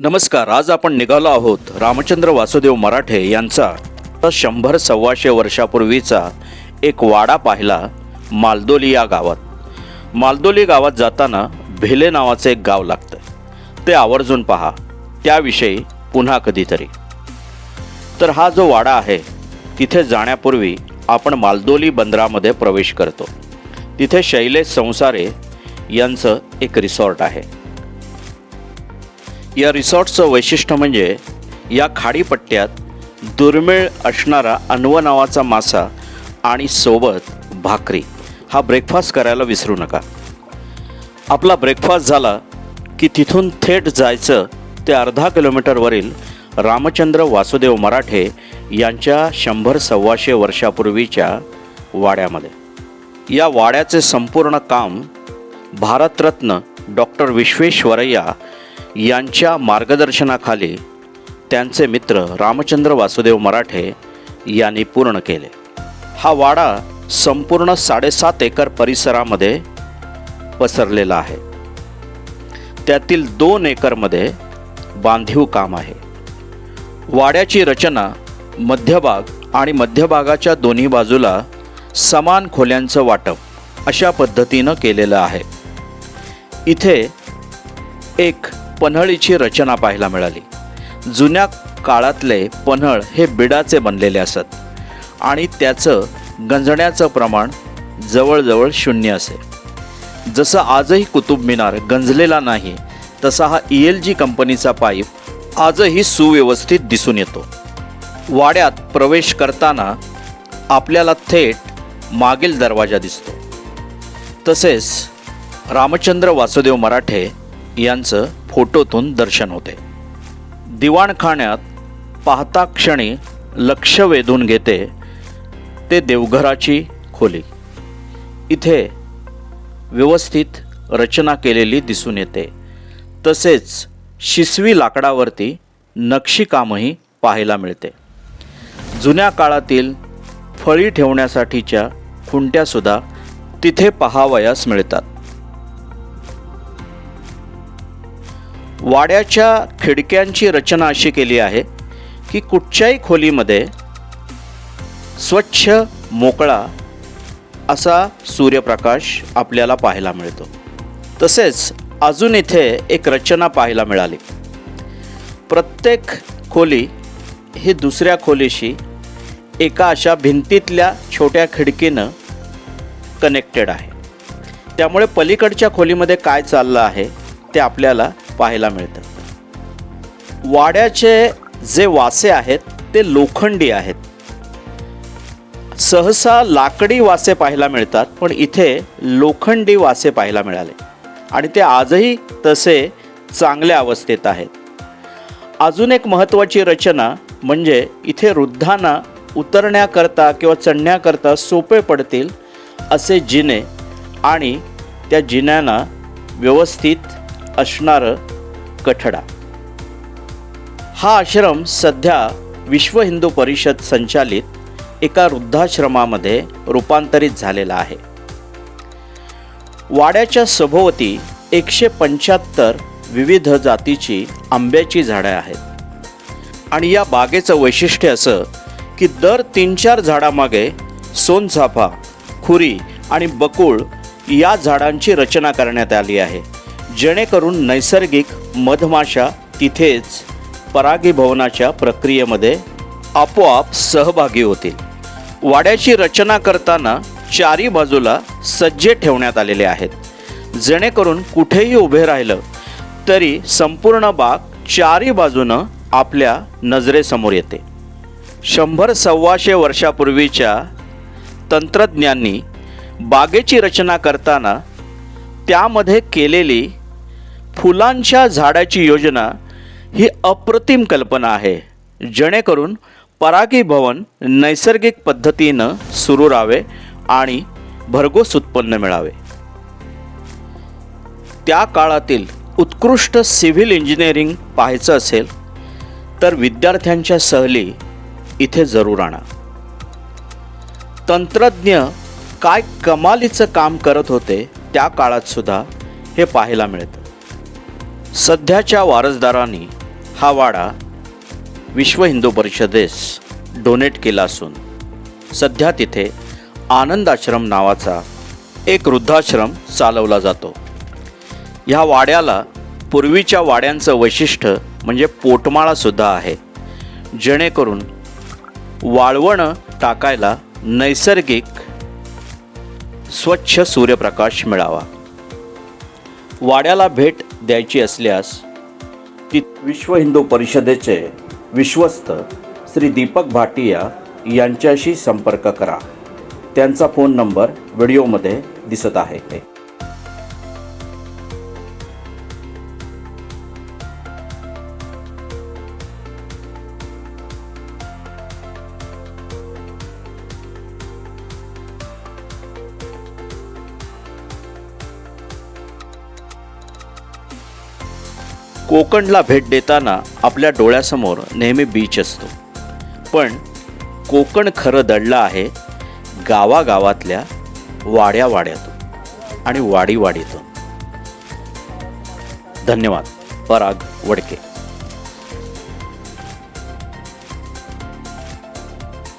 नमस्कार. आज आपण निघालो आहोत रामचंद्र वासुदेव मराठे यांचा 100-125 वर्षापूर्वीचा एक वाडा पाहिला मालदोली या गावात. मालदोली गावात जाताना भेले नावाचे एक गाव लागतं. ते आवर्जून पहा, त्याविषयी पुन्हा कधीतरी. तर हा जो वाडा आहे तिथे जाण्यापूर्वी आपण मालदोली बंदरामध्ये प्रवेश करतो. तिथे शैलेश संसारे यांचं एक रिसॉर्ट आहे. या रिसॉर्टचं वैशिष्ट्य म्हणजे या खाडीपट्ट्यात दुर्मिळ असणारा अन्व नावाचा मासा आणि सोबत भाकरी हा ब्रेकफास्ट करायला विसरू नका. आपला ब्रेकफास्ट झाला की तिथून थेट जायचं ते अर्धा किलोमीटरवरील रामचंद्र वासुदेव मराठे यांच्या 100-125 वर्षापूर्वीच्या वाड्यामध्ये. या वाड्याचे संपूर्ण काम भारतरत्न डॉक्टर विश्वेश्वरय्या यांच्या मार्गदर्शनाखाली त्यांचे मित्र रामचंद्र वासुदेव मराठे यांनी पूर्ण केले. हा वाडा संपूर्ण 7.5 एकर परिसरामध्ये पसरलेला आहे. त्यातील 2 एकरमध्ये बांधीव काम आहे. वाड्याची रचना मध्यभाग आणि मध्यभागाच्या दोन्ही बाजूला समान खोल्यांचं वाटप अशा पद्धतीनं केलेलं आहे. इथे एक पन्हाळीची रचना पाहायला मिळाली. जुन्या काळातले पन्हाळ हे बिडाचे बनलेले असत आणि त्याचं गंजण्याचं प्रमाण जवळजवळ 0 असे. जसं आजही कुतुब मिनार गंजलेला नाही, तसा हा ELG कंपनीचा पाईप आजही सुव्यवस्थित दिसून येतो. वाड्यात प्रवेश करताना आपल्याला थेट मागील दरवाजा दिसतो. तसेच रामचंद्र वासुदेव मराठे यांचं फोटोतून दर्शन होते. दिवाणखान्यात पाहता क्षणी लक्ष वेधून घेते ते देवघराची खोली. इथे व्यवस्थित रचना केलेली दिसून येते. तसेच शिसवी लाकडावरती नक्षीकामही पाहायला मिळते. जुन्या काळातील फळी ठेवण्यासाठीच्या खुंट्यासुद्धा तिथे पाहावयास मिळतात. वाड्याच्या खिडक्यांची रचना अशी केली आहे की कुठच्याही खोलीमध्ये स्वच्छ मोकळा असा सूर्यप्रकाश आपल्याला पाहायला मिळतो. तसेच अजून इथे एक रचना पाहायला मिळाली. प्रत्येक खोली ही दुसऱ्या खोलीशी एका अशा भिंतीतल्या छोट्या खिडकीनं कनेक्टेड आहे. त्यामुळे पलीकडच्या खोलीमध्ये काय चाललं आहे ते आपल्याला पाहायला मिळतं. वाड्याचे जे वासे आहेत ते लोखंडी आहेत. सहसा लाकडी वासे पाहायला मिळतात, पण इथे लोखंडी वासे पाहायला मिळाले आणि ते आजही तसे चांगल्या अवस्थेत आहेत. अजून एक महत्त्वाची रचना म्हणजे इथे वृद्धांना उतरण्याकरता किंवा चढण्याकरता सोपे पडतील असे जिने आणि त्या जिन्यांना व्यवस्थित असणारं कठडा. हा आश्रम सध्या विश्व हिंदू परिषद संचालित एका वृद्धाश्रमामध्ये रूपांतरित झालेला आहे. वाड्याच्या सभोवती 175 विविध जातीची आंब्याची झाडं आहेत आणि या बागेचं वैशिष्ट्य असं की दर 3-4 झाडामागे सोनचाफा, खुरी आणि बकुळ या झाडांची रचना करण्यात आली आहे, जेणेकरून नैसर्गिक मधमाशा तिथेच परागीभवनाच्या प्रक्रियेमध्ये आपोआप सहभागी होतील. वाड्याची रचना करताना 4ही बाजूला सज्जे ठेवण्यात आलेले आहेत, जेणेकरून कुठेही उभे राहिलं तरी संपूर्ण बाग 4ही बाजूनं आपल्या नजरेसमोर येते. 100-125 वर्षापूर्वीच्या तंत्रज्ञांनी बागेची रचना करताना त्यामध्ये केलेली फुलांच्या झाडाची योजना ही अप्रतिम कल्पना आहे, जेणेकरून परागीभवन नैसर्गिक पद्धतीनं सुरू राहावे आणि भरघोस उत्पन्न मिळावे. त्या काळातील उत्कृष्ट सिव्हिल इंजिनिअरिंग पाहायचं असेल तर विद्यार्थ्यांच्या सहली इथे जरूर आणा. तंत्रज्ञ काय कमालीचं काम करत होते त्या काळात सुद्धा हे पाहायला मिळतं. सध्याच्या वारसदारांनी हा वाडा विश्व हिंदू परिषदेस डोनेट केला असून सध्या तिथे आनंद आश्रम नावाचा एक वृद्धाश्रम चालवला जातो. ह्या वाड्याला पूर्वीच्या वाड्यांचं वैशिष्ट्य म्हणजे पोटमाळासुद्धा आहे, जेणेकरून वाळवणं टाकायला नैसर्गिक स्वच्छ सूर्यप्रकाश मिळावा. वाड्याला भेट द्यायची असल्यास ती विश्व हिंदू परिषदेचे विश्वस्त श्री दीपक भाटिया यांच्याशी संपर्क करा. त्यांचा फोन नंबर व्हिडिओमध्ये दिसत आहे. कोकणला भेट देताना आपल्या डोळ्यासमोर नेहमी बीच असतो, पण कोकण खरं दडलं आहे गावागावातल्या वाड्यावाड्यातून आणि वाडीवाडीतून. धन्यवाद. पराग वडके.